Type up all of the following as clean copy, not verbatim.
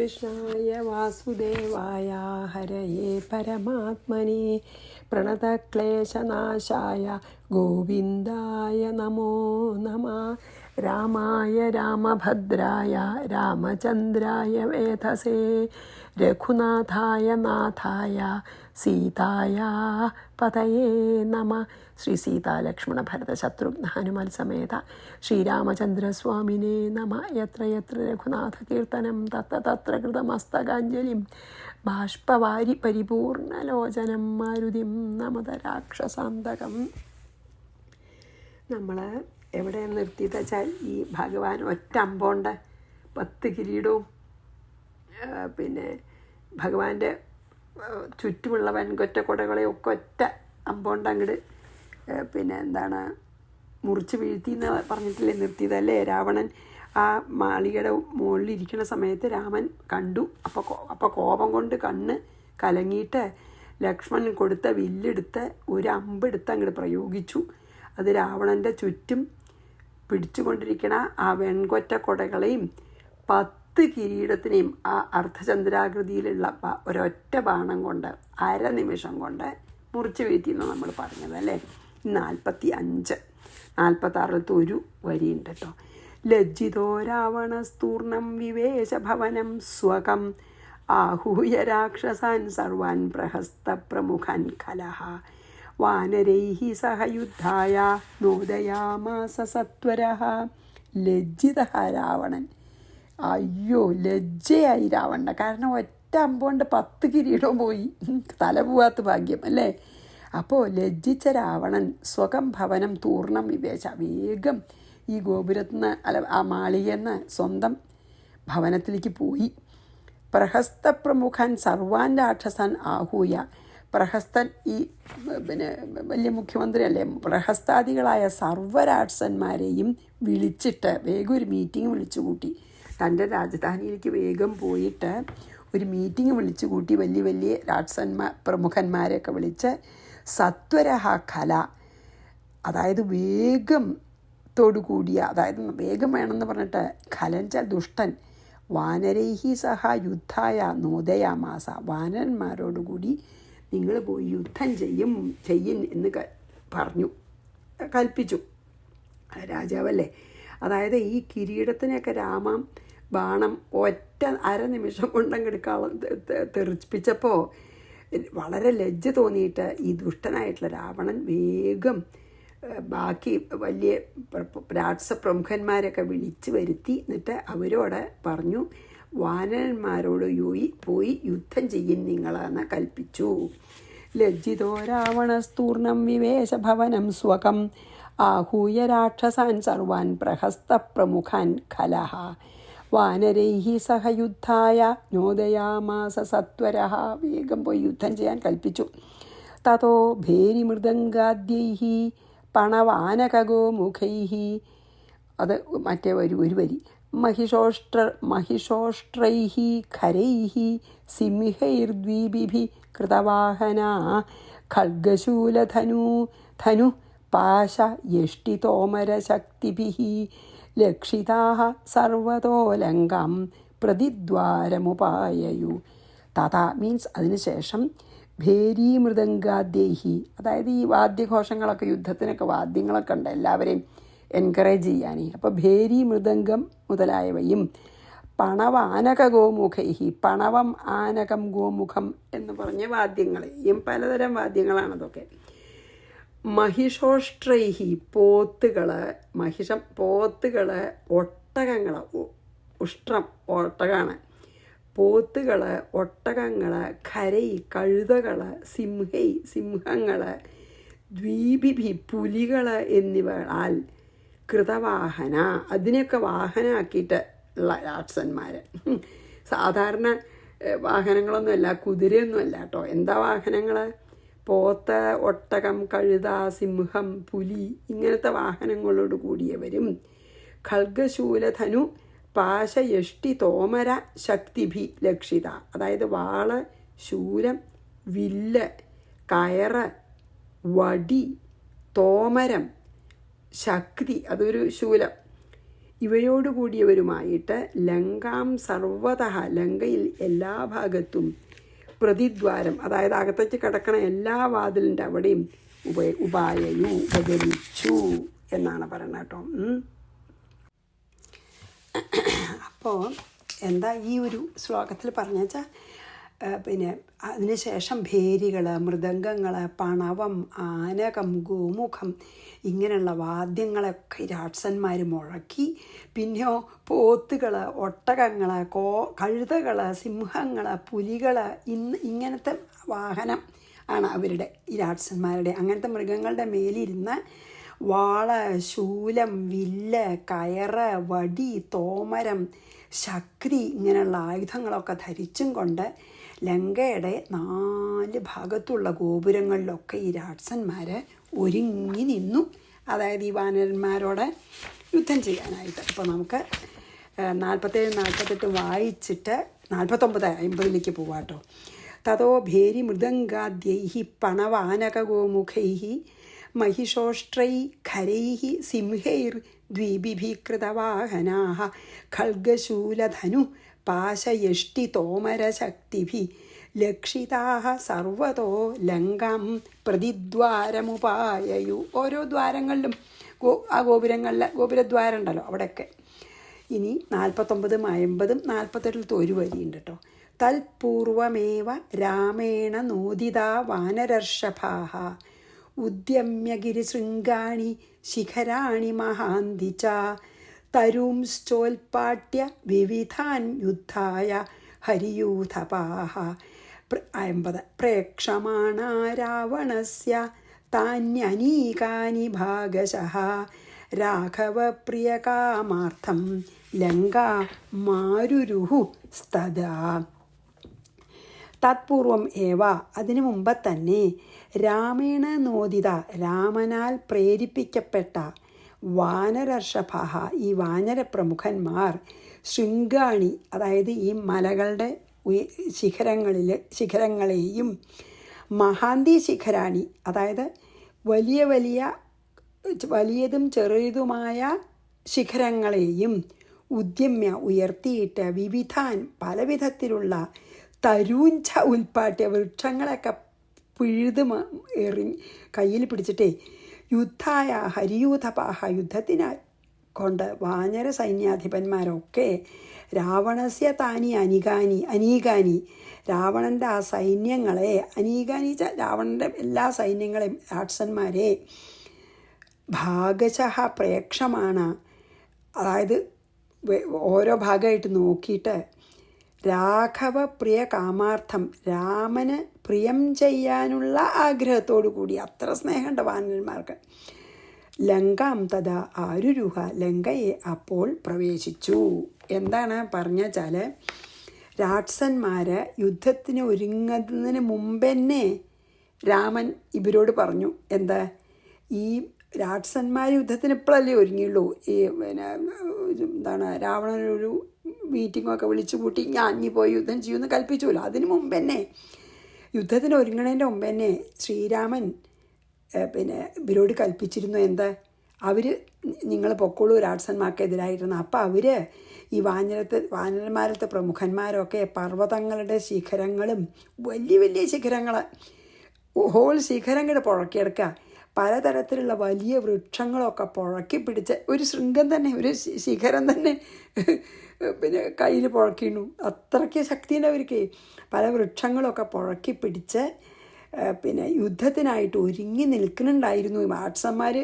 കൃഷ്ണായ വാസുദേവായ ഹരയേ പരമാത്മനെ പ്രണതക്ലേശനാശായ ഗോവിന്ദായ നമോ നമഃ. രാമായ രാമഭദ്രായ രാമചന്ദ്രായ വേധസേ രഘുനാഥായ നാഥായ സീതായ പതയേ നമഃ. ശ്രീ സീതാലക്ഷ്മണ ഭരത ശത്രുഘ്ന ഹനുമൽ സമേത ശ്രീരാമചന്ദ്രസ്വാമിനേ നമഃ. യത്ര യത്ര രഘുനാഥ കീർത്തനം തത്ര തത്ര കൃതമസ്തകാഞ്ജലിം ബാഷ്പവാരി പരിപൂർണലോചനം മാരുതിം നമത രാക്ഷസാന്തകം. നമ്മൾ എവിടെ നിർത്തിയെന്ന് വെച്ചാൽ ഈ ഭഗവാൻ ഒറ്റ അമ്പോണ്ട് 10 കിരീടവും പിന്നെ ഭഗവാന്റെ ചുറ്റുമുള്ള വെൺകൊറ്റ കുടകളെയൊക്കെ ഒറ്റ അമ്പോണ്ട് അങ്ങോട്ട് പിന്നെ എന്താണ് മുറിച്ച് വീഴ്ത്തി എന്ന് പറഞ്ഞിട്ടില്ലേ നിർത്തിയതല്ലേ. രാവണൻ ആ മാളികയുടെ മുകളിലിരിക്കുന്ന സമയത്ത് രാമൻ കണ്ടു. അപ്പോൾ കോപം കൊണ്ട് കണ്ണ് കലങ്ങിയിട്ട് ലക്ഷ്മണൻ കൊടുത്ത വില്ലെടുത്ത് ഒരു അമ്പെടുത്ത് അങ്ങോട്ട് പ്രയോഗിച്ചു. അത് രാവണൻ്റെ ചുറ്റും പിടിച്ചുകൊണ്ടിരിക്കണ ആ വെൺകൊറ്റ കൊടകളെയും 10 കിരീടത്തിനെയും ആ അർദ്ധചന്ദ്രാകൃതിയിലുള്ള ഒരൊറ്റ ബാണം കൊണ്ട് അരനിമിഷം കൊണ്ട് മുറിച്ച് വീഴ്ത്തിയെന്ന് നമ്മൾ പറഞ്ഞത് അല്ലേ. 45 46 ഒരു വരിയുണ്ട് കേട്ടോ. ലജ്ജിതോ രാവണസ്തൂർണം വിവേശഭവനം സ്വകം ആഹൂയ രാക്ഷസാൻ സർവാൻ പ്രഹസ്തപ്രമുഖാൻ കലഹ വാനരൈഃ സഹ യുദ്ധായ നോദയാമാസ സത്വരഃ. ലജ്ജിതഃ രാവണൻ. അയ്യോ, ലജ്ജയായി രാവണന്. കാരണം ഒറ്റ അമ്പുകൊണ്ട് 10 കിരീടവും പോയി, തല പോവാത്ത ഭാഗ്യം അല്ലേ. അപ്പോൾ ലജ്ജിച്ച രാവണൻ സ്വകം ഭവനം തൂർണം വിവേശ, വേഗം ഈ ഗോപുരത്തിൽ നിന്ന് ആ മാളികയെന്ന് സ്വന്തം ഭവനത്തിലേക്ക് പോയി. പ്രഹസ്തപ്രമുഖൻ സർവാൻ രാക്ഷസാൻ ആഹൂയ. പ്രഹസ്തൻ ഈ പിന്നെ വലിയ മുഖ്യമന്ത്രിയല്ലേ. പ്രഹസ്താദികളായ സർവ്വരാക്ഷസന്മാരെയും വിളിച്ചിട്ട് വേഗം ഒരു മീറ്റിംഗ് വിളിച്ചു കൂട്ടി. തൻ്റെ രാജധാനിയിലേക്ക് വേഗം പോയിട്ട് ഒരു മീറ്റിംഗ് വിളിച്ചു കൂട്ടി. വലിയ വലിയ പ്രമുഖന്മാരെയൊക്കെ വിളിച്ച് സത്വരഹ കല, അതായത് വേഗത്തോടുകൂടിയ, അതായത് വേഗം വേണമെന്ന് പറഞ്ഞിട്ട് കലഞ്ച ദുഷ്ടൻ വാനരൈഹി സഹ യുദ്ധായ നോദയാമാസ, വാനരന്മാരോടുകൂടി നിങ്ങൾ പോയി യുദ്ധം ചെയ്യും എന്ന് പറഞ്ഞു, കൽപ്പിച്ചു രാജാവല്ലേ. അതായത് ഈ കിരീടത്തിനെയൊക്കെ രാമം ബാണം ഒറ്റ അരനിമിഷം കൊണ്ടങ്ങെടുക്കാൻ തെറിപ്പിച്ചപ്പോൾ വളരെ ലജ്ജ തോന്നിയിട്ട് ഈ ദുഷ്ടനായിട്ടുള്ള രാവണൻ വേഗം ബാക്കി വലിയ രാക്ഷസപ്രമുഖന്മാരൊക്കെ വിളിച്ചു വരുത്തി. എന്നിട്ട് അവരോട് പറഞ്ഞു, വാനരന്മാരോട് പോയി യുദ്ധം ചെയ്യും നിങ്ങളെന്ന് കൽപ്പിച്ചു. ലജ്ജിതോ രാവണസ്തൂർണം വിവേശഭവനം സ്വകം ആഹൂയ രാക്ഷസാൻ സർവാൻ പ്രഹസ്തപ്രമുഖാൻ ഖലഃ വാനരൈഃ സഹ യുദ്ധായ നോദയാമാസ സത്വരഃ. വേഗം പോയി യുദ്ധം ചെയ്യാൻ കൽപ്പിച്ചു. തതോ ഭേരിമൃദംഗാദ്യൈഃ പണവാനകഗോമുഖൈഃ, അത് മറ്റേ ഒരു വരി, महिषोष्ट्रैः खरैः सिंहैर्द्वीभिः कृतवाहना खड्गशूलधनु पाशयष्टितोमरशक्तिभिः लक्षिताः सर्वतो लङ्कां പ്രതിദ്വാരമുപായയു. തഥാ മീൻസ് അതിനുശേഷം ഭേരീമൃദംഗാദ്യൈഹി, അതായത് ഈ വാദ്യഘോഷങ്ങളൊക്കെ, യുദ്ധത്തിനൊക്കെ വാദ്യങ്ങളൊക്കെ ഉണ്ട് എല്ലാവരെയും എൻകറേജ് ചെയ്യാനേ. അപ്പോൾ ഭേരി മൃദംഗം മുതലായവയും പണവാനക ഗോമുഖൈഹി, പണവം ആനകം ഗോമുഖം എന്ന് പറഞ്ഞ വാദ്യങ്ങളെയും, പലതരം വാദ്യങ്ങളാണതൊക്കെ. महिषोष्ट्रैः പോത്തുകൾ, പോത്തുകൾ, ഒട്ടകങ്ങൾ, ഉഷ്ട്രം ഒട്ടകമാണ്, പോത്തുകൾ, ഒട്ടകങ്ങൾ, ഖരൈ കഴുതകൾ, സിംഹങ്ങൾ, ദ്വീപിഭി പുലികൾ എന്നിവയാൽ കൃതവാഹന, അതിനെയൊക്കെ വാഹനമാക്കിയിട്ട് ഉള്ള രാക്ഷസന്മാർ. സാധാരണ വാഹനങ്ങളൊന്നുമല്ല, കുതിരയൊന്നുമല്ല കേട്ടോ. എന്താ വാഹനങ്ങൾ? പോത്ത്, ഒട്ടകം, കഴുത, സിംഹം, പുലി, ഇങ്ങനത്തെ വാഹനങ്ങളോട് കൂടിയവരും. ഖൽഗശൂലധനു പാശയഷ്ടി തോമര ശക്തിഭി ലക്ഷിത, അതായത് വാള്, ശൂലം, വില്ല്, കയറ്, വടി, തോമരം, ശക്തി, അതൊരു ശൂലം, ഇവയോടുകൂടിയവരുമായിട്ട് ലങ്കാം സർവതഃ ലങ്കയിൽ എല്ലാ ഭാഗത്തും പ്രതിദ്വാരം, അതായത് അകത്തേക്ക് കിടക്കണ എല്ലാ വാതിലിൻ്റെ അവിടെയും ഉപായയു ഉപഗമിച്ചു എന്നാണ് പറയുന്നത് കേട്ടോ. അപ്പോൾ എന്താ ഈ ഒരു ശ്ലോകത്തിൽ പറഞ്ഞു വെച്ചാൽ, പിന്നെ അതിനുശേഷം ഭേരികൾ, മൃദംഗങ്ങൾ, പണവം, ആനകം, ഗോമുഖം ഇങ്ങനെയുള്ള വാദ്യങ്ങളൊക്കെ രാക്ഷസന്മാർ മുഴക്കി. പിന്നെയോ പോത്തുകൾ, ഒട്ടകങ്ങൾ, കഴുതകൾ, സിംഹങ്ങൾ, പുലികൾ, ഇങ്ങനത്തെ വാഹനം ആണ് അവരുടെ, ഈ രാക്ഷസന്മാരുടെ. അങ്ങനത്തെ മൃഗങ്ങളുടെ മേലിരുന്ന് വാള്, ശൂലം, വില്ല്, കയറ്, വടി, തോമരം, ശക്തി ഇങ്ങനെയുള്ള ആയുധങ്ങളൊക്കെ ധരിച്ചും കൊണ്ട് ലങ്കയുടെ 4 ഭാഗത്തുള്ള ഗോപുരങ്ങളിലൊക്കെ ഈ രാക്ഷസന്മാർ ഒരുങ്ങി നിന്നു. അതായത് ഈ വാനരന്മാരോട് യുദ്ധം ചെയ്യാനായിട്ട്. അപ്പോൾ നമുക്ക് 47, 48 വായിച്ചിട്ട് 49, 50 പോവാട്ടോ. തതോ ഭേരി മൃദംഗാദ്യൈ പണവാനകഗോമുഖൈ महिषोष्ट्रै खरैः सिंहैर् द्विबिभिकृतवाहनाः खड्गशूलधनु पाशयष्टितोमरशक्तिभिः ലക്ഷിതാഹ സർവതോ ലങ്കാം പ്രതിദ്വാരമുപായയു. ഓരോ ദ്വാരങ്ങളിലും ആ ഗോപുരദ്വാരം ഉണ്ടല്ലോ അവിടെയൊക്കെ. ഇനി 49, 50, 48 ഒരു വരിയുണ്ട് കേട്ടോ. തൽപൂർവമേവ രാമേണ നോദിതാ വാനരർഷഭാഃ ഉദ്യമ്യഗിരിശൃംഗാണി ശിഖരാണി മഹാന്തി ച തരൂംശ്ചോൽപാട്യ വിവിധാൻ യുദ്ധായ ഹരിയൂഥപാഃ. 50 പ്രേക്ഷമാണാ രാവണസ്യ താന്യനീകാനി ഭാഗശഃ രാഘവപ്രിയകാമാർത്ഥം ലങ്കാ മാരുരുഹു സ്തദാ. തത്പൂർവം ഏവ അതിനു മുമ്പ് തന്നെ രാമേണ നോദിത രാമനാൽ പ്രേരിപ്പിക്കപ്പെട്ട വാനരർഷഭാഃ ഈ വാനരപ്രമുഖന്മാർ ശൃംഗാണി അതായത് ഈ മലകളുടെ ശിഖരങ്ങളെയും മഹാന്തി ശിഖരാണി അതായത് വലിയതും ചെറിയതുമായ ശിഖരങ്ങളെയും ഉദ്യമ്യ ഉയർത്തിയിട്ട് വിവിധാൻ പലവിധത്തിലുള്ള തരൂഞ്ച ഉൽപ്പാട്ടിയ വൃക്ഷങ്ങളൊക്കെ പിഴുത് കയ്യിൽ പിടിച്ചിട്ടേ യുദ്ധായ ഹരിയൂഥപാഃ യുദ്ധത്തിനാൽ കൊണ്ട് വാനര സൈന്യാധിപന്മാരൊക്കെ രാവണസ്യ താനി അനീകാനി രാവണൻ്റെ ആ സൈന്യങ്ങളെ അനീകാനി രാവണൻ്റെ എല്ലാ സൈന്യങ്ങളെയും രാക്ഷസന്മാരെ ഭാഗശഃ പ്രേക്ഷമാണ് അതായത് ഓരോ ഭാഗമായിട്ട് നോക്കിയിട്ട് രാഘവ പ്രിയ കാമാർത്ഥം രാമന് പ്രിയം ചെയ്യാനുള്ള ആഗ്രഹത്തോടു കൂടി അത്ര സ്നേഹമുണ്ട് വാനരന്മാർക്ക് ലങ്കാം തഥാ ആരുരുഹ ലങ്കയെ അപ്പോൾ പ്രവേശിച്ചു. എന്താണ് പറഞ്ഞാൽ രാക്ഷസന്മാർ യുദ്ധത്തിന് ഒരുങ്ങുന്നതിന് മുമ്പെന്നെ രാമൻ ഇവരോട് പറഞ്ഞു എന്താ ഈ രാക്ഷസന്മാർ യുദ്ധത്തിന് ഇപ്പോഴല്ലേ ഒരുങ്ങിയുള്ളൂ. ഈ എന്താണ് രാവണനൊരു മീറ്റിങ്ങൊക്കെ വിളിച്ചു കൂട്ടി ഞാൻ ഇനി പോയി യുദ്ധം ചെയ്യുമെന്ന് കൽപ്പിച്ചുല്ലോ. അതിന് മുമ്പ് തന്നെ യുദ്ധത്തിന് ഒരുങ്ങണതിൻ്റെ മുമ്പ് തന്നെ ശ്രീരാമൻ ഇവരോട് കൽപ്പിച്ചിരുന്നു എന്താ അവർ നിങ്ങൾ പൊക്കോളൂ രാക്ഷസന്മാർക്കെതിരായിരുന്നു. അപ്പോൾ അവർ ഈ വാനരന്മാരത്തെ പ്രമുഖന്മാരൊക്കെ പർവ്വതങ്ങളുടെ ശിഖരങ്ങളും വലിയ ശിഖരങ്ങൾ ഹോൾ ശിഖരം കൂടെ പുഴക്കിയെടുക്കുക പലതരത്തിലുള്ള വലിയ വൃക്ഷങ്ങളൊക്കെ പുഴക്കി പിടിച്ച് ഒരു ശൃംഗം തന്നെ ഒരു ശിഖരം തന്നെ കയ്യിൽ പുഴക്കിണു. അത്രയ്ക്ക് ശക്തിയുണ്ട് അവർക്ക്. പല വൃക്ഷങ്ങളൊക്കെ പുഴക്കി പിടിച്ച് യുദ്ധത്തിനായിട്ട് ഒരുങ്ങി നിൽക്കുന്നുണ്ടായിരുന്നു. രാക്ഷസന്മാർ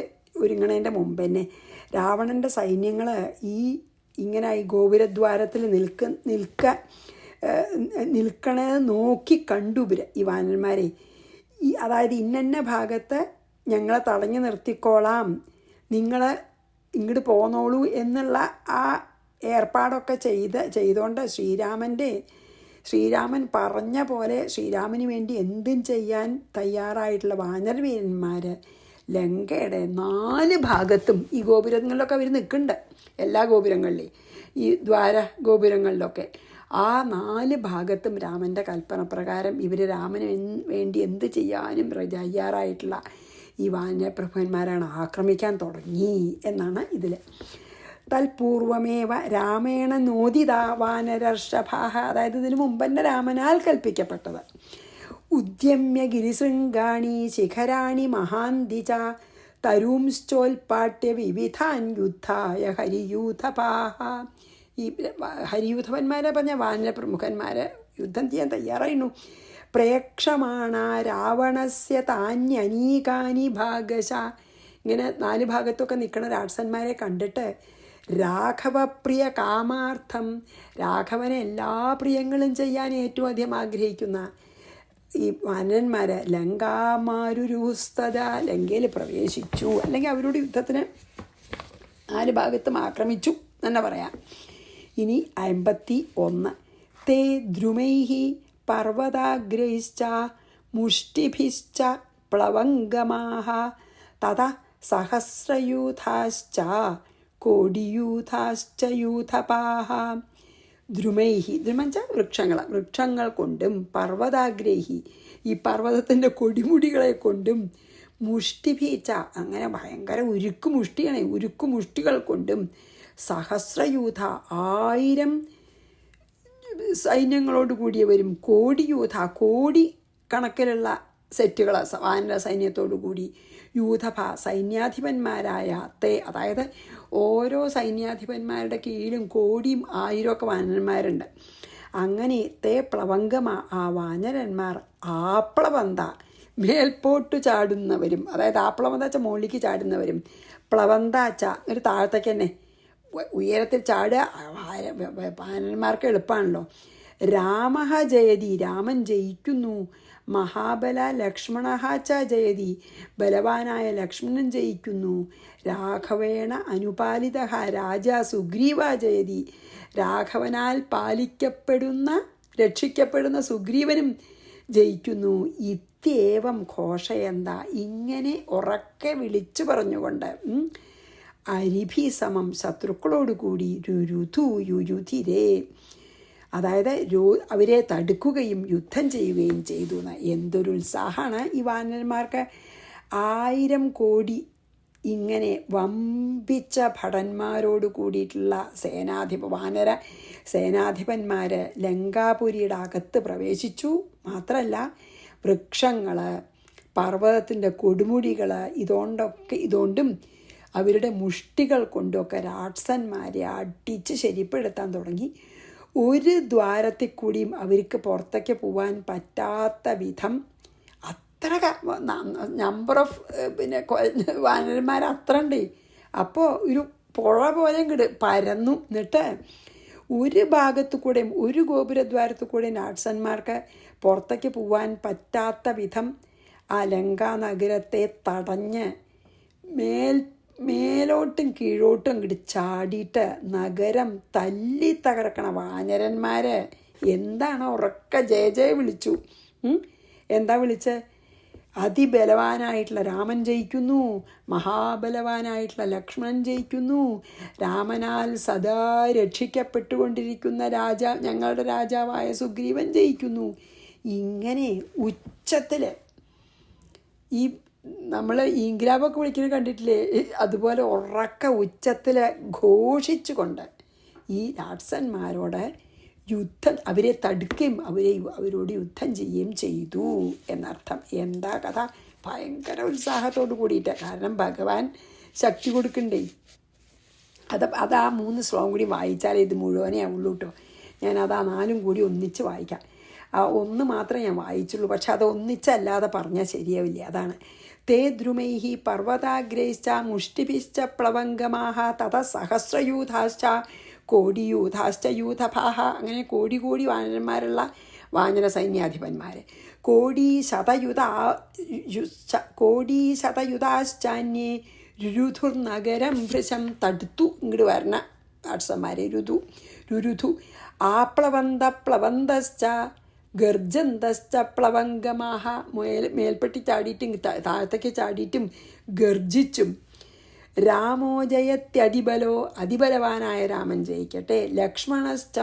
ഒരുങ്ങണതിൻ്റെ മുമ്പ് തന്നെ രാവണൻ്റെ സൈന്യങ്ങൾ ഇങ്ങനെ ഈ ഗോപുരദ്വാരത്തിൽ നിൽക്കണത് നോക്കി കണ്ടു ഈ വാനന്മാരെ. അതായത് ഇന്ന ഭാഗത്ത് ഞങ്ങളെ തടഞ്ഞു നിർത്തിക്കോളാം, നിങ്ങൾ ഇങ്ങോട്ട് പോന്നോളൂ എന്നുള്ള ആ ഏർപ്പാടൊക്കെ ചെയ്തുകൊണ്ട് ശ്രീരാമൻ പറഞ്ഞ പോലെ ശ്രീരാമന് വേണ്ടി എന്തും ചെയ്യാൻ തയ്യാറായിട്ടുള്ള വാനരവീരന്മാർ ലങ്കയുടെ 4 ഭാഗത്തും ഈ ഗോപുരങ്ങളിലൊക്കെ അവർ നിൽക്കുന്നുണ്ട്. എല്ലാ ഗോപുരങ്ങളിലെയും ഈ ഗോപുരങ്ങളിലൊക്കെ ആ 4 ഭാഗത്തും രാമൻ്റെ കൽപ്പന പ്രകാരം ഇവർ രാമന് വേണ്ടി എന്ത് ചെയ്യാനും തയ്യാറായിട്ടുള്ള ഈ വാനരപ്രഭുന്മാരാണ് ആക്രമിക്കാൻ തുടങ്ങി എന്നാണ് ഇതിൽ. തൽപൂർവമേവ രാമേണ നോദിത വാനരർഷഭാഹ, അതായത് ഇതിനു മുമ്പ് തന്നെ രാമനാൽ കൽപ്പിക്കപ്പെട്ടത്. ഉദ്യമ്യ ഗിരിശൃംഗാണി ശിഖരാണി മഹാന്തി ച തരൂംശ്ചോൽപാട്യ വിവിധാൻ യുദ്ധായ ഹരിയൂഥപാഹ. ഈ ഹരിയൂഥപന്മാരെ പറഞ്ഞ വാനര പ്രമുഖന്മാർ യുദ്ധം ചെയ്യാൻ തയ്യാറായിരുന്നു. പ്രേക്ഷമാണ രാവണസ്യ താന്യനീകാനി ഭാഗശ, ഇങ്ങനെ 4 ഭാഗത്തൊക്കെ നിൽക്കുന്ന രാക്ഷസന്മാരെ കണ്ടിട്ട് രാഘവപ്രിയ കാമാർത്ഥം, രാഘവനെ എല്ലാ പ്രിയങ്ങളും ചെയ്യാൻ ഏറ്റവും അധികം ആഗ്രഹിക്കുന്ന ഈ വാനരന്മാർ ലങ്കാമാരുരുസ്തത, ലങ്കയിൽ പ്രവേശിച്ചു, അല്ലെങ്കിൽ അവരുടെ യുദ്ധത്തിന് 4 ഭാഗത്തും ആക്രമിച്ചു തന്നെ പറയാം. ഇനി 51. തേ ദ്രുമൈഹി പർവ്വതാഗ്രൈശ്ച മുഷ്ടിഭിശ്ച പ്ലവംഗമാഹ തത സഹസ്രയൂഥാശ്ച കോടിയൂഥാശ്ച യൂഥപാഹ. ദ്രുമൈഹി, ദ്രുമഞ്ച വൃക്ഷങ്ങൾ കൊണ്ടും, പർവ്വതാഗ്രഹി ഈ പർവ്വതത്തിൻ്റെ കൊടിമുടികളെ കൊണ്ടും, മുഷ്ടിഭീച്ച അങ്ങനെ ഭയങ്കര ഉരുക്കുമുഷ്ടിയാണ്, ഉരുക്കുമുഷ്ടികൾ കൊണ്ടും, സഹസ്രയൂഥ 1000 സൈന്യങ്ങളോട് കൂടിയവരും, കോടിയൂഥ കോടി കണക്കിലുള്ള സെറ്റുകൾ വാനര സൈന്യത്തോടു കൂടി, യൂഥഭ സൈന്യാധിപന്മാരായ തേ, അതായത് ഓരോ സൈന്യാധിപന്മാരുടെ കീഴിലും 1,000,000 ഒക്കെ വാനരന്മാരുണ്ട്. അങ്ങനെ തേ പ്ലവംഗമ ആ വാനരന്മാർ ആപ്ലവന്ത മേൽപോട്ടു ചാടുന്നവരും, അതായത് ആപ്ലവന്ത വെച്ചാൽ മുകളിലേക്ക് ചാടുന്നവരും, പ്ലവന്താച്ച ഒരു താഴത്തേക്ക് തന്നെ ഉയരത്തിൽ ചാടുക വാനന്മാർക്ക് എളുപ്പമാണല്ലോ. രാമ ജയതി, രാമൻ ജയിക്കുന്നു. മഹാബല ലക്ഷ്മണ ച ജയതി, ബലവാനായ ലക്ഷ്മണൻ ജയിക്കുന്നു. രാഘവേണ അനുപാലിത രാജാ സുഗ്രീവ ജയതി, രാഘവനാൽ പാലിക്കപ്പെടുന്ന രക്ഷിക്കപ്പെടുന്ന സുഗ്രീവനും ജയിക്കുന്നു. ഇത്യേവം ഘോഷയന്ത, ഇങ്ങനെ ഉറക്കെ വിളിച്ചു പറഞ്ഞുകൊണ്ട് അരിഭി സമം ശത്രുക്കളോടുകൂടി രുരുധു യുരുധിരേ, അതായത് അവരെ തടുക്കുകയും യുദ്ധം ചെയ്യുകയും ചെയ്തു. എന്തൊരു ഉത്സാഹമാണ് ഈ വാനരന്മാർക്ക്. 1000 കോടി ഇങ്ങനെ വമ്പിച്ച ഭടന്മാരോട് കൂടിയിട്ടുള്ള വാനര സേനാധിപന്മാർ ലങ്കാപുരിയുടെ അകത്ത് പ്രവേശിച്ചു. മാത്രമല്ല വൃക്ഷങ്ങൾ, പർവ്വതത്തിൻ്റെ കൊടുമുടികൾ, ഇതുകൊണ്ടും അവരുടെ മുഷ്ടികൾ കൊണ്ടൊക്കെ രാക്ഷസന്മാരെ അടിച്ച് ശരിപ്പെടുത്താൻ തുടങ്ങി. ഒരു ദ്വാരത്തിൽ കൂടിയും അവർക്ക് പുറത്തേക്ക് പോകാൻ പറ്റാത്ത വിധം അത്ര നമ്പർ ഓഫ് വാനരന്മാർ അത്ര ഉണ്ട്. അപ്പോൾ ഒരു പുഴ പോലെ ഇങ്ങോട്ട് പരന്നു. എന്നിട്ട് ഒരു ഭാഗത്തു കൂടെയും ഒരു ഗോപുരദ്വാരത്തു കൂടെയും രാക്ഷസന്മാർക്ക് പുറത്തേക്ക് പോകാൻ പറ്റാത്ത വിധം ആ ലങ്കാ നഗരത്തെ തടഞ്ഞ് മേലോട്ടും കീഴോട്ടും അങ്ങോട്ട് ചാടിയിട്ട് നഗരം തല്ലി തകർക്കണ വാനരന്മാർ എന്താണ് ഉറക്ക ജയ വിളിച്ചു. എന്താ വിളിച്ച്? അതിബലവാനായിട്ടുള്ള രാമൻ ജയിക്കുന്നു, മഹാബലവാനായിട്ടുള്ള ലക്ഷ്മണൻ ജയിക്കുന്നു, രാമനാൽ സദാ രക്ഷിക്കപ്പെട്ടുകൊണ്ടിരിക്കുന്ന ഞങ്ങളുടെ രാജാവായ സുഗ്രീവൻ ജയിക്കുന്നു. ഇങ്ങനെ ഉച്ചത്തിൽ ഈ നമ്മൾ ഈങ്ക്രാബൊക്കെ വിളിക്കുന്നത് കണ്ടിട്ടില്ലേ, അതുപോലെ ഉറക്ക ഉച്ചത്തിൽ ഘോഷിച്ചുകൊണ്ട് ഈ രാക്ഷസന്മാരോട് അവരെ തടുക്കുകയും അവരോട് യുദ്ധം ചെയ്യുകയും ചെയ്തു എന്നർത്ഥം. എന്താ കഥ? ഭയങ്കര ഉത്സാഹത്തോട് കൂടിയിട്ട്. കാരണം ഭഗവാൻ ശക്തി കൊടുക്കണ്ടേ. അത് ആ 3 ശ്ലോകം കൂടി വായിച്ചാലേ ഇത് മുഴുവനേ ആവുള്ളൂ കേട്ടോ. ഞാനത് ആ 4 കൂടി ഒന്നിച്ച് വായിക്കാം. 1 മാത്രമേ ഞാൻ വായിച്ചുള്ളൂ, പക്ഷെ അത് ഒന്നിച്ചല്ലാതെ പറഞ്ഞാൽ ശരിയാവില്ല. അതാണ് തേ ദ്രുമൈഹി പർവ്വതാഗ്രൈശ്ച മുഷ്ടിഭിശ്ച പ്ലവംഗമാഹ തത സഹസ്രയൂഥാശ്ച കോടിയൂഥാശ്ച യൂഥഭാഹ. അങ്ങനെ കോടി വാനരന്മാരുള്ള വാനര സൈന്യാധിപന്മാർ. കോടീശതയുധാശ്ചാന്യേ രുരുധുർനഗരം ഭൃശം, തടുത്തു ഇങ്ങോട്ട് വരണ രാക്ഷസന്മാരെ രുരുധു. പ്ലവന്തശ്ച ഗർജന്തശ്ച പ്ലവംഗമാഹ, മേൽപ്പെട്ടി ചാടിയിട്ടും താഴത്തേക്ക് ചാടിയിട്ടും ഗർജിച്ചും. രാമോ ജയത്യതിബലോ, അതിബലവാനായ രാമൻ ജയിക്കട്ടെ. ലക്ഷ്മണശ്ച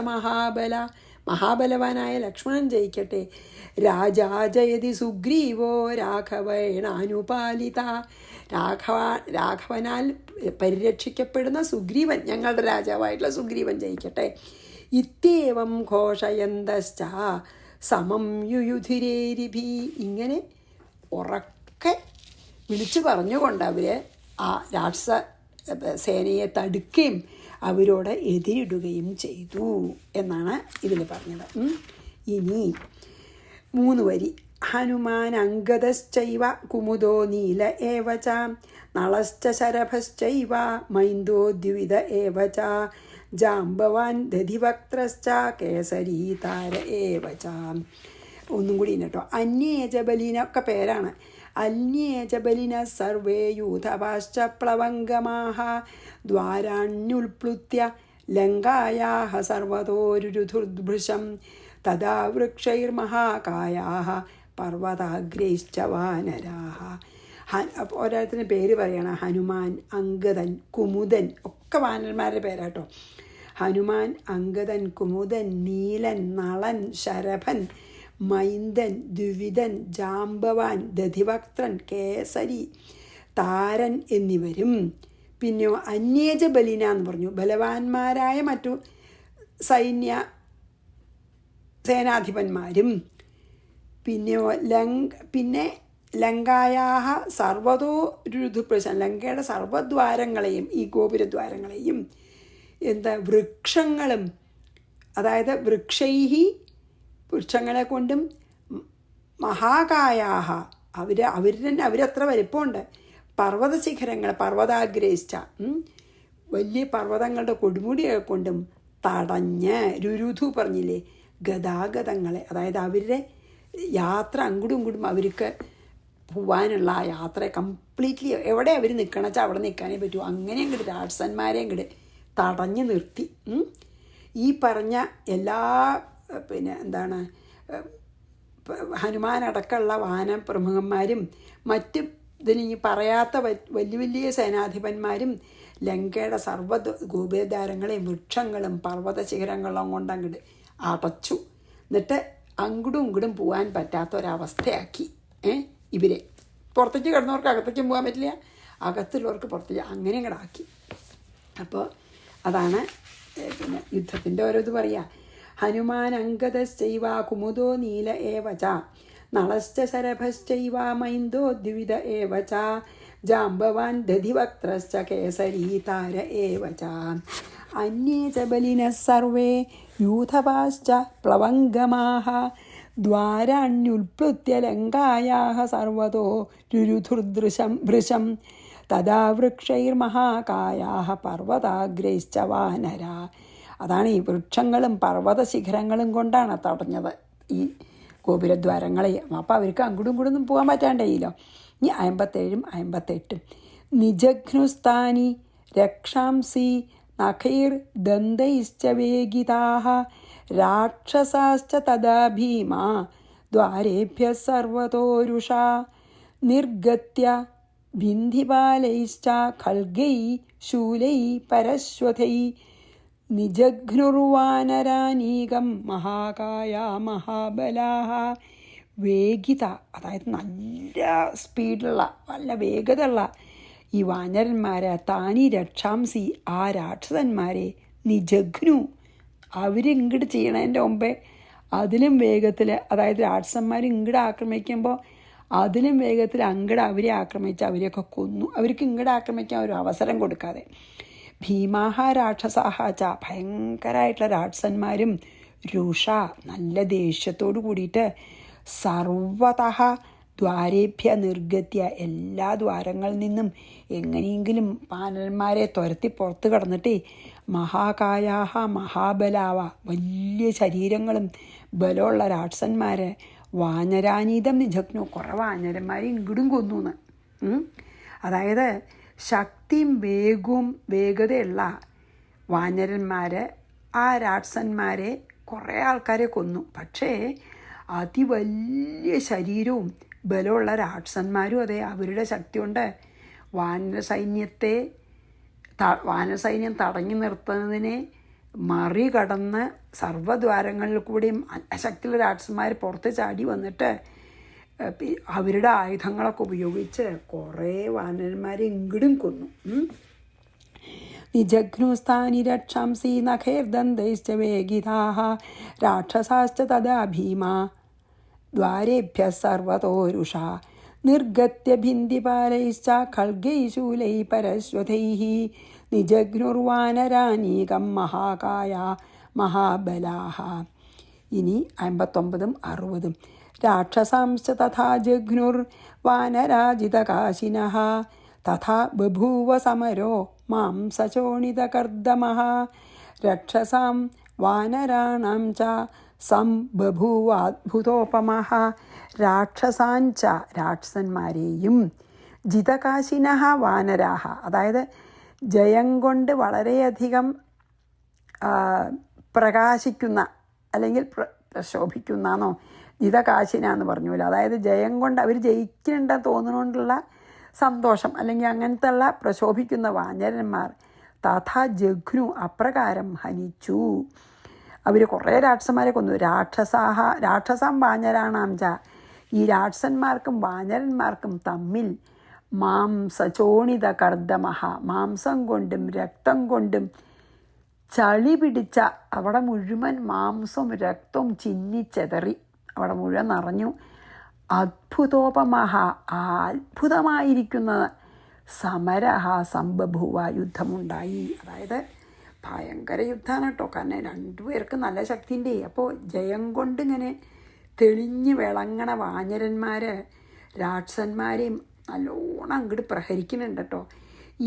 മഹാബലവാനായ ലക്ഷ്മണൻ ജയിക്കട്ടെ. രാജാ ജയതി സുഗ്രീവോ രാഘവേണാനുപാലിത, രാഘവനാൽ പരിരക്ഷിക്കപ്പെടുന്ന സുഗ്രീവൻ, ഞങ്ങളുടെ രാജാവായിട്ടുള്ള സുഗ്രീവൻ ജയിക്കട്ടെ. ഇത്യേവം ഘോഷയന്തശ്ച സമം യുയുധിരേരിഭി. ഇങ്ങനെ ഉറക്കെ വിളിച്ചു പറഞ്ഞുകൊണ്ട് അവർ ആ രാക്ഷസ സേനയെ തടുക്കുകയും അവരോട് എതിരിടുകയും ചെയ്തു എന്നാണ് ഇതിൽ പറഞ്ഞത്. ഇനി 3 വരി. ഹനുമാൻ അംഗദശ്ചൈവ കുമുദോ നീല ഏവ ച നളശ്ച ശരഭശ്ചൈവ മൈന്ദോ ദ്വിവിധ ഏവ ച ജാംബവാൻ ദധിവക്ത്രശ്ച കേസരീ താര ഏവ ച. ഒന്നും കൂടി കേട്ടോ. അന്യേജബലിനൊക്കെ പേരാണ്. അന്യേജബലിന സർവേ യൂഥപാശ്ച പ്ലവംഗമാഹ ദ്വാരാണ്യുൽപ്ലുത്യ ലങ്കായാഹ സർവതോരുരുധുർഭൃശം തഥാ വൃക്ഷൈർമഹാകായാഹ പർവ്വതാഗ്രൈശ്ച വാനരാഹ. ഓരോരുത്തരുടെ പേര് പറയണം. ഹനുമാൻ, അങ്കദൻ, കുമുദൻ ഒക്കെ വാനന്മാരുടെ പേരാട്ടോ. ഹനുമാൻ, അങ്കദൻ, കുമുദൻ, നീലൻ, നളൻ, ശരഭൻ, മൈന്ദൻ, ദ്വിവിധൻ, ജാംബവാൻ, ദധിവക്ത്രൻ, കേസരി, താരൻ എന്നിവരും. പിന്നെയോ അന്യേജ ബലിന എന്ന് പറഞ്ഞു, ബലവാന്മാരായ മറ്റു സേനാധിപന്മാരും. പിന്നെയോ പിന്നെ ലങ്കായാഹ സർവതോ രുധുപ്രശം, ലങ്കയുടെ സർവദ്വാരങ്ങളെയും ഈ ഗോപുരദ്വാരങ്ങളെയും വൃക്ഷങ്ങളും, അതായത് വൃക്ഷങ്ങളെ കൊണ്ടും മഹാകായാഹ അവരത്ര വലിപ്പമുണ്ട്. പർവ്വതശിഖരങ്ങൾ പർവ്വതാഗ്രഹിച്ച വലിയ പർവ്വതങ്ങളുടെ കൊടുമുടിയെ കൊണ്ടും തടഞ്ഞ് രുരുധു പറഞ്ഞില്ലേ ഗതാഗതങ്ങളെ, അതായത് അവരുടെ യാത്ര അങ്ങോട്ടും ഇങ്ങോട്ടും അവർക്ക് പോവാനുള്ള ആ യാത്ര കംപ്ലീറ്റ്ലി എവിടെ അവർ നിൽക്കണം വെച്ചാൽ അവിടെ നിൽക്കാനേ പറ്റൂ. അങ്ങനെ അങ്ങോട്ട് രാക്ഷസന്മാരെ അങ്ങോട്ട് തടഞ്ഞു നിർത്തി. ഈ പറഞ്ഞ എല്ലാ ഹനുമാനടക്കമുള്ള വാനപ്രമുഖന്മാരും മറ്റ് ഇതിന് പറയാത്ത വലിയ വലിയ സേനാധിപന്മാരും ലങ്കയുടെ സർവ്വ ഗോപുരദ്വാരങ്ങളെയും വൃക്ഷങ്ങളും പർവ്വത ശിഖരങ്ങളും കൊണ്ട് അങ്ങോട്ട് അടച്ചു. എന്നിട്ട് അങ്ങോട്ടും ഇങ്ങോട്ടും പോകാൻ പറ്റാത്തൊരവസ്ഥയാക്കി ഇവരെ. പുറത്തേക്ക് കിടന്നവർക്ക് അകത്തേക്കും പോകാൻ പറ്റില്ല, അകത്തുള്ളവർക്ക് പുറത്തേക്ക് അങ്ങനെ അങ്ങോട്ട് ആക്കി. അപ്പോൾ അതാണ് യുദ്ധത്തിൻ്റെ ഓരോ ഇത് പറയുക. ഹനുമാൻ അംഗദശ്ചൈവ കുമുദോ നീല ഏവ ച നളശ്ച ശരഭശ്ചൈവ മൈന്ദോ ദ്വിവിധ ഏവ ച ജാംബവാൻ ദധിവക്ത്രശ്ച കേസരീ താര ഏവ ച അന്യേ ച ബലിനഃ സർവേ യൂഥപാശ്ച പ്ലവംഗമാഹ ദ്വാരാണ്യുൽപ്ലുത്യ ലങ്കായാഹ സർവതോ രുരുധുർഭൃശം തഥാ വൃക്ഷൈർമഹാകായാഹ പർവ്വതാഗ്രൈശ്ച വാനരാ. അതാണ് ഈ വൃക്ഷങ്ങളും പർവ്വത ശിഖരങ്ങളും കൊണ്ടാണ് തടഞ്ഞത് ഈ ഗോപുരദ്വാരങ്ങളെ. അപ്പോൾ അവർക്ക് അങ്ങോട്ടും ഇങ്ങോട്ടൊന്നും പോകാൻ പറ്റാണ്ടായില്ലോ. ഇനി 57 58. നിജഘ്നുസ്ഥാനി രക്ഷാംസി നഖൈർ ദന്തൈശ്ച വേഗിതാഹ രാക്ഷസാശ്ച തഥാ ഭീമാ ദ്വാരേഭ്യ സർവതോരുഷാ നിർഗത്യ ഭിന്ധിപാലൈശ്ച ഖൽഗൈ ശൂലൈ പരശ്വഥൈ നിജഘ്നുർവാനരാനീകം മഹാകായ മഹാബലാഹ. വേഗിത, അതായത് നല്ല സ്പീഡുള്ള നല്ല വേഗതയുള്ള ഈ വാനരന്മാരെ താനി രക്ഷാംസി ആ രാക്ഷസന്മാരെ നിജഘ്നു അവരിങ്ങോട്ട് ചെയ്യണതിൻ്റെ മുമ്പേ അതിലും വേഗത്തിൽ, അതായത് രാക്ഷസന്മാർ ഇങ്ങോട്ട് ആക്രമിക്കുമ്പോൾ അതിലും വേഗത്തിൽ അങ്ങോട്ട് അവരെ ആക്രമിച്ച് അവരെയൊക്കെ കൊന്നു. അവർക്ക് ഇങ്ങോട്ട് ആക്രമിക്കാൻ ഒരു അവസരം കൊടുക്കാതെ. ഭീമാഹ രാക്ഷസാഹ ച ഭയങ്കരമായിട്ടുള്ള രാക്ഷസന്മാരും രുഷ നല്ല ദേഷ്യത്തോടു കൂടിയിട്ട് സർവതഃ ദ്വാരേഭ്യ നിർഗത്യ എല്ലാ ദ്വാരങ്ങളിൽ നിന്നും എങ്ങനെയെങ്കിലും വാനരന്മാരെ തുരത്തി പുറത്ത് കടന്നിട്ട് മഹാകായാഹ മഹാബലാവ വലിയ ശരീരങ്ങളും ബലമുള്ള രാക്ഷസന്മാരെ വാനരാനീതം നിജഗ്നു കുറേ വാനരന്മാരെ ഇങ്ങോട്ടും കൊന്നു എന്ന്. അതായത് ശക്തിയും വേഗതയുള്ള വാനരന്മാർ ആ രാക്ഷസന്മാരെ കുറേ ആൾക്കാരെ കൊന്നു. പക്ഷേ അതിവലിയ ശരീരവും ബലമുള്ള രാക്ഷസന്മാരും അതെ അവരുടെ ശക്തി കൊണ്ട് വാനസൈന്യം തടഞ്ഞു നിർത്തുന്നതിനെ മറികടന്ന് സർവ്വദ്വാരങ്ങളിൽ കൂടിയും ശക്തിയുള്ള രാക്ഷസന്മാർ പുറത്ത് ചാടി വന്നിട്ട് അവരുടെ ആയുധങ്ങളൊക്കെ ഉപയോഗിച്ച് കുറേ വാനരന്മാരെ ഇങ്ങടും കൊന്നു. നിജഘ്നുസ്ഥാനി രക്ഷാംസി നഖൈർദന്തൈശ്ച വേഗിതാഃ രാക്ഷസാശ്ച തദാ ഭീമാ ദ്വാരേഭ്യഃ സർവതോരുഷാ നിർഗത്യ ഭിന്ദിപാലൈശ്ച ഖൽഗൈശൂലൈ പരശ്വതൈഃ നിജഘ്നുർവാനരാനീകം മഹാകായ മഹാബലാഃ. ഇനി 59, 60. രാക്ഷസാംശ്ച തഥാ ജഘ്നുർവാനരാജിതകാശിനഃ തഥാ ബഭൂവ സമരോ മാംസചോണിതകർദമഃ രക്ഷസാം വാനരാണാം ച സംബഭൂവാദ്ഭുതോപമഃ. രാക്ഷസാഞ്ച രാക്ഷസന്മാരെയും ജിതകാശിനഃ വാനരാഹ, അതായത് ജയം കൊണ്ട് വളരെയധികം പ്രകാശിക്കുന്ന അല്ലെങ്കിൽ പ്രശോഭിക്കുന്നോ ജിതകാശിന എന്ന് പറഞ്ഞുല്ലോ. അതായത് ജയം കൊണ്ട് അവർ ജയിക്കുന്നുണ്ടെന്ന് തോന്നുന്നുകൊണ്ടുള്ള സന്തോഷം അല്ലെങ്കിൽ അങ്ങനത്തെ ഉള്ള പ്രശോഭിക്കുന്ന വാനരന്മാർ തഥാ ജഘ്നു അപ്രകാരം ഹനിച്ചു. അവർ കുറേ രാക്ഷസന്മാരെ കൊന്നു. രാക്ഷസം വാനരാണാം ച, ഈ രാക്ഷസന്മാർക്കും വാനരന്മാർക്കും തമ്മിൽ മാംസചോണിത കർദമഹ, മാംസം കൊണ്ടും രക്തം കൊണ്ടും ചളി പിടിച്ച അവിടെ മുഴുവൻ മാംസവും രക്തവും ചിന്നിച്ചെതറി, അവിടെ മുഴുവൻ നിറഞ്ഞു. അദ്ഭുതോപമഹ, അത്ഭുതമായിരിക്കുന്ന സമരഹ സംബഭൂവ, യുദ്ധമുണ്ടായി. അതായത് ഭയങ്കര യുദ്ധമാണ് കേട്ടോ. കാരണം രണ്ടുപേർക്ക് നല്ല ശക്തിൻ്റെ. അപ്പോൾ ജയം കൊണ്ട് ഇങ്ങനെ തെളിഞ്ഞ് വിളങ്ങണ വാനരന്മാർ രാക്ഷസന്മാരെയും നല്ലോണം അങ്ങോട്ട് പ്രഹരിക്കുന്നുണ്ട് കേട്ടോ.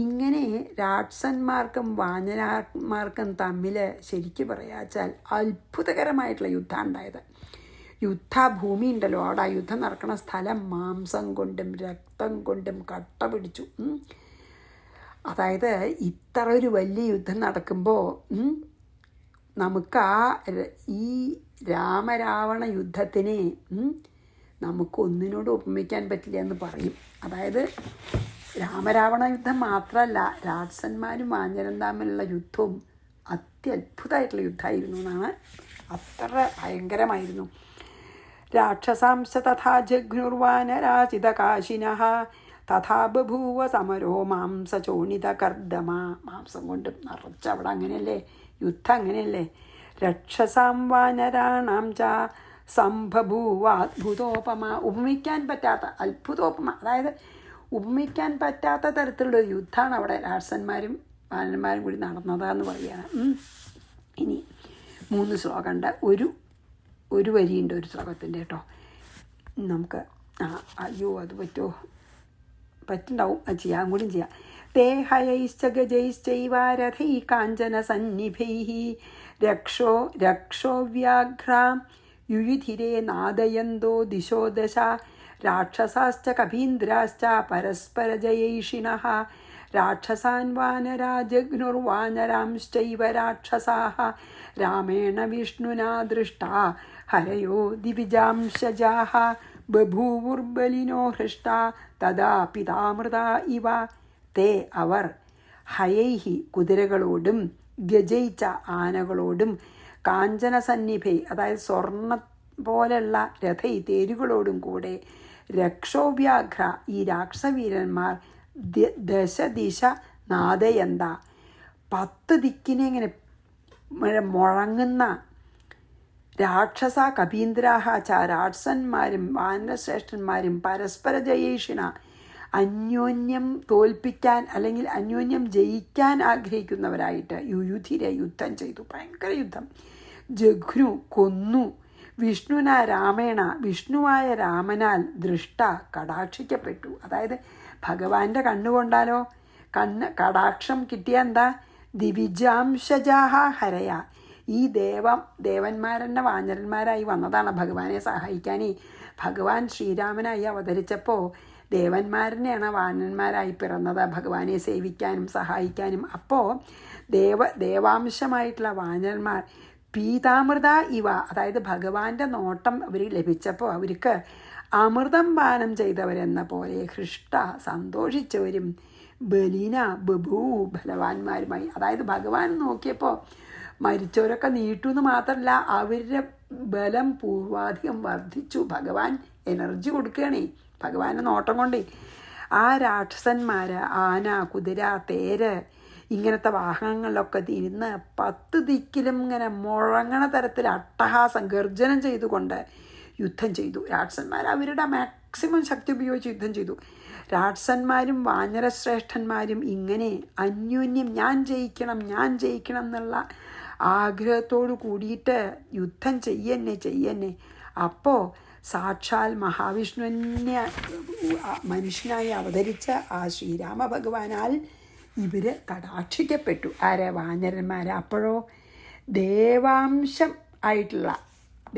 ഇങ്ങനെ രാക്ഷസന്മാർക്കും വാനരന്മാർക്കും തമ്മിൽ ശരിക്കും പറയാച്ചാൽ അത്ഭുതകരമായിട്ടുള്ള യുദ്ധമാണ് ഉണ്ടായത്. യുദ്ധഭൂമി ഉണ്ടല്ലോ, അവിടെ ആ യുദ്ധം നടക്കുന്ന സ്ഥലം മാംസം കൊണ്ടും രക്തം കൊണ്ടും കട്ട പിടിച്ചു. അതായത് ഇത്ര ഒരു വലിയ യുദ്ധം നടക്കുമ്പോൾ നമുക്ക് ഈ രാമരാവണ യുദ്ധത്തിനെ നമുക്കൊന്നിനോട് ഉപമിക്കാൻ പറ്റില്ല എന്ന് പറയും. അതായത് രാമരാവണ യുദ്ധം മാത്രമല്ല, രാക്ഷസന്മാരും വാനരൻ തമ്മിലുള്ള യുദ്ധവും അത്യത്ഭുതമായിട്ടുള്ള യുദ്ധമായിരുന്നു എന്നാണ്. അത്ര ഭയങ്കരമായിരുന്നു. രാക്ഷസാംശ തഥാ ജഘ്നുർവാനരാചിതകാശിനഃ തഥാ ബഭൂവ സമരോ മാംസചോണിതകർദമ. മാംസം കൊണ്ട് നിറച്ച അവിടെ അങ്ങനെയല്ലേ യുദ്ധം, അങ്ങനെയല്ലേ. രക്ഷസാം വാനരാണാം ച സംബഭൂവ അദ്ഭുതോപമ, ഉപമിക്കാൻ പറ്റാത്ത അത്ഭുതോപമ, അതായത് ഉപമിക്കാൻ പറ്റാത്ത തരത്തിലുള്ള ഒരു യുദ്ധമാണ് അവിടെ രാക്ഷസന്മാരും വാനന്മാരും കൂടി നടന്നതാന്ന് പറയുകയാണ്. ഇനി 3 ശ്ലോകമുണ്ട്. ഒരു വരിയുണ്ട് ഒരു ശ്ലോകത്തിൻ്റെ കേട്ടോ. നമുക്ക് അയ്യോ അത് പറ്റുമോ, പറ്റുണ്ടാവും, അത് ചെയ്യാൻ കൂടി ചെയ്യാം. തേ ഹയൈശ്ച ഗജൈശ്ചൈവ രഥൈ കാഞ്ചന സന്നിഭൈഃ രക്ഷോ വ്യാഘ്രാം യുയുധിരേ നാദയന്തോ ദിശോ ദശ രാക്ഷസാശ്ച കപീന്ദ്രാശ്ച പരസ്പരജയൈഷിണഃ രാക്ഷസാൻ വാനരാ ജഘ്നുർവാനരാംശ്ചൈവ രാക്ഷസാഃ രാമേണ വിഷ്ണുനാ ദൃഷ്ടാ ഹരയോ ദിവിജാംശജാഃ ബഭൂവുർബലിനോ ഹൃഷ്ടാ തദാ പിതാമൃതാ ഇവ. തേ അവർ ഹയൈഹി കുതിരകളോടും ഗജയിച്ച ആനകളോടും കാഞ്ചനസന്നിഭൈ അതായത് സ്വർണ്ണ പോലെയുള്ള രഥൈ തേരുകളോടും കൂടെ രക്ഷോവ്യാഘ്ര ഈ രാക്ഷസവീരന്മാർ ദശദിശ നാദയന്ത 10 ദിക്കിനെ ഇങ്ങനെ മുഴങ്ങുന്ന രാക്ഷസ കപീന്ദ്രാഹ ച രാക്ഷസന്മാരും വാനരശ്രേഷ്ഠന്മാരും പരസ്പര ജയേഷിണ അന്യോന്യം തോൽപ്പിക്കാൻ അല്ലെങ്കിൽ അന്യോന്യം ജയിക്കാൻ ആഗ്രഹിക്കുന്നവരായിട്ട് യുയുധിരെ യുദ്ധം ചെയ്തു. ഭയങ്കര യുദ്ധം. ജഘ്നു കൊന്നു. വിഷ്ണുന രാമേണ വിഷ്ണുവായ രാമനാൽ ദൃഷ്ട കടാക്ഷിക്കപ്പെട്ടു. അതായത് ഭഗവാന്റെ കണ്ണുകൊണ്ടാലോ കടാക്ഷം കിട്ടിയ എന്താ ദിവിജാംശജാഹ ഹരയ ഈ ദേവന്മാരെന്നെ വാനരന്മാരായി വന്നതാണ് ഭഗവാനെ സഹായിക്കാനേ. ഭഗവാൻ ശ്രീരാമനായി അവതരിച്ചപ്പോൾ ദേവന്മാരനെയാണ് വാനന്മാരായി പിറന്നത് ഭഗവാനെ സേവിക്കാനും സഹായിക്കാനും. അപ്പോൾ ദേവാംശമായിട്ടുള്ള വാനന്മാർ പീതാമൃത ഇവ അതായത് ഭഗവാന്റെ നോട്ടം അവർ ലഭിച്ചപ്പോൾ അവർക്ക് അമൃതം പാനം ചെയ്തവരെന്ന പോലെ ഹൃഷ്ട സന്തോഷിച്ചവരും ബലീന ബഭൂ ബലവാന്മാരുമായി. അതായത് ഭഗവാൻ നോക്കിയപ്പോൾ മരിച്ചവരൊക്കെ നീട്ടുമെന്ന് മാത്രമല്ല അവരുടെ ബലം പൂർവാധികം വർദ്ധിച്ചു. ഭഗവാൻ എനർജി കൊടുക്കുകയാണേ, ഭഗവാന്റെ നോട്ടം കൊണ്ടേ. ആ രാക്ഷസന്മാർ ആന, കുതിര, തേര് ഇങ്ങനത്തെ വാഹനങ്ങളിലൊക്കെ ഇരുന്ന് 10 ദിക്കിലും ഇങ്ങനെ മുഴങ്ങണ തരത്തിൽ അട്ടഹാസം ഗർജനം ചെയ്തുകൊണ്ട് യുദ്ധം ചെയ്തു. രാക്ഷസന്മാർ അവരുടെ മാക്സിമം ശക്തി ഉപയോഗിച്ച് യുദ്ധം ചെയ്തു. രാക്ഷസന്മാരും വാനരശ്രേഷ്ഠന്മാരും ഇങ്ങനെ അന്യോന്യം ഞാൻ ജയിക്കണം എന്നുള്ള ആഗ്രഹത്തോടു കൂടിയിട്ട് യുദ്ധം ചെയ്യന്നെ. അപ്പോൾ സാക്ഷാൽ മഹാവിഷ്ണുവിനെ മനുഷ്യനായി അവതരിച്ച ആ ശ്രീരാമ ഭഗവാനാൽ ഇവർ കടാക്ഷിക്കപ്പെട്ടു. ആരെ? വാനരന്മാരെ. അപ്പോഴോ ദേവാംശം ആയിട്ടുള്ള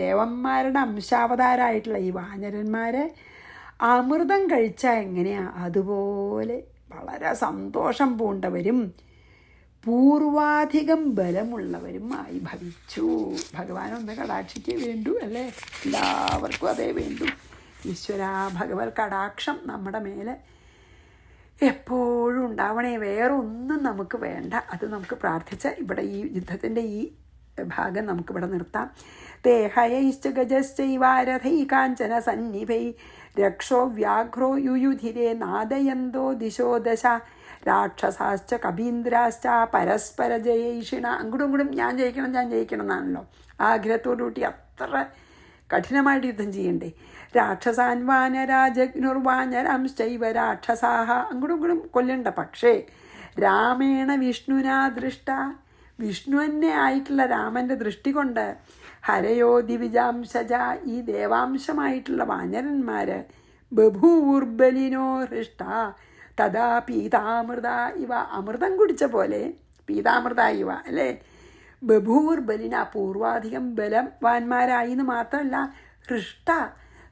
ദേവന്മാരുടെ അംശാവതാരമായിട്ടുള്ള ഈ വാനരന്മാരെ അമൃതം കഴിച്ചാൽ എങ്ങനെയാണ് അതുപോലെ വളരെ സന്തോഷം പൂണ്ടവരും പൂർവാധികം ബലമുള്ളവരും ആയി ഭവിച്ചു. ഭഗവാനൊന്ന് കടാക്ഷിക്കേ വേണ്ടു അല്ലേ? എല്ലാവർക്കും അതേ വേണ്ടു. ഈശ്വര ഭഗവത് കടാക്ഷം നമ്മുടെ മേലെ എപ്പോഴും ഉണ്ടാവണേ. വേറെ ഒന്നും നമുക്ക് വേണ്ട. അത് നമുക്ക് പ്രാർത്ഥിച്ച ഇവിടെ ഈ യുദ്ധത്തിൻ്റെ ഈ ഭാഗം നമുക്കിവിടെ നിർത്താം. തേഹയൈശ്ച ഗജശ്ചൈവാരഥൈ കാഞ്ചന സന്നിഭൈ രക്ഷോ വ്യാഘ്രോ യുയുധിരേ നാദയന്തോ ദിശോ ദശ രാക്ഷസാശ്ച കപീന്ദ്രാശ്ച പരസ്പര ജയൈഷിണ. അങ്ങോട്ടും ഞാൻ ജയിക്കണം എന്നാണല്ലോ ആഗ്രഹത്തോടു കൂട്ടി അത്ര കഠിനമായിട്ട് യുദ്ധം ചെയ്യണ്ടേ. രാക്ഷസാൻ വാനരാജഗ്നുർവാനരാംശ്ചൈവ രാക്ഷസാഹ. അങ്ങോട്ടും കൊല്ലണ്ട. പക്ഷേ രാമേണ വിഷ്ണുനാ ദൃഷ്ട, വിഷ്ണുവിനെ ആയിട്ടുള്ള രാമൻ്റെ ദൃഷ്ടി കൊണ്ട് ഹരയോ ദിവിജാംശജ, ഈ ദേവാംശമായിട്ടുള്ള വാനരന്മാർ ബഭൂർബലിനോ ഹൃഷ്ട തഥാ പീതാമൃത ഇവ. അമൃതം കുടിച്ച പോലെ പീതാമൃത ഇവ അല്ലേ. ബഭൂർബലിന പൂർവാധികം ബലവാന്മാരായി എന്ന് മാത്രമല്ല ഹൃഷ്ട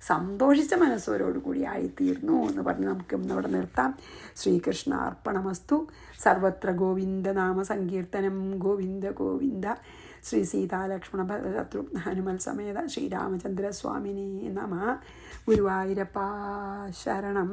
സന്തോഷിച്ച മനസ്സോരോടുകൂടി ആയിത്തീർന്നു എന്ന് പറഞ്ഞ് നമുക്ക് ഇന്നിവിടെ നിർത്താം. ശ്രീകൃഷ്ണ അർപ്പണമസ്തു. സർവത്ര ഗോവിന്ദ നാമ സങ്കീർത്തനം. ഗോവിന്ദ ഗോവിന്ദ. ശ്രീ സീതാലക്ഷ്മണ ഭരതശത്രുഘ്ന ഹനുമൽ സമേത ശ്രീരാമചന്ദ്രസ്വാമിനേ നമഃ. ഗുരുവായൂരപ്പ ശരണം.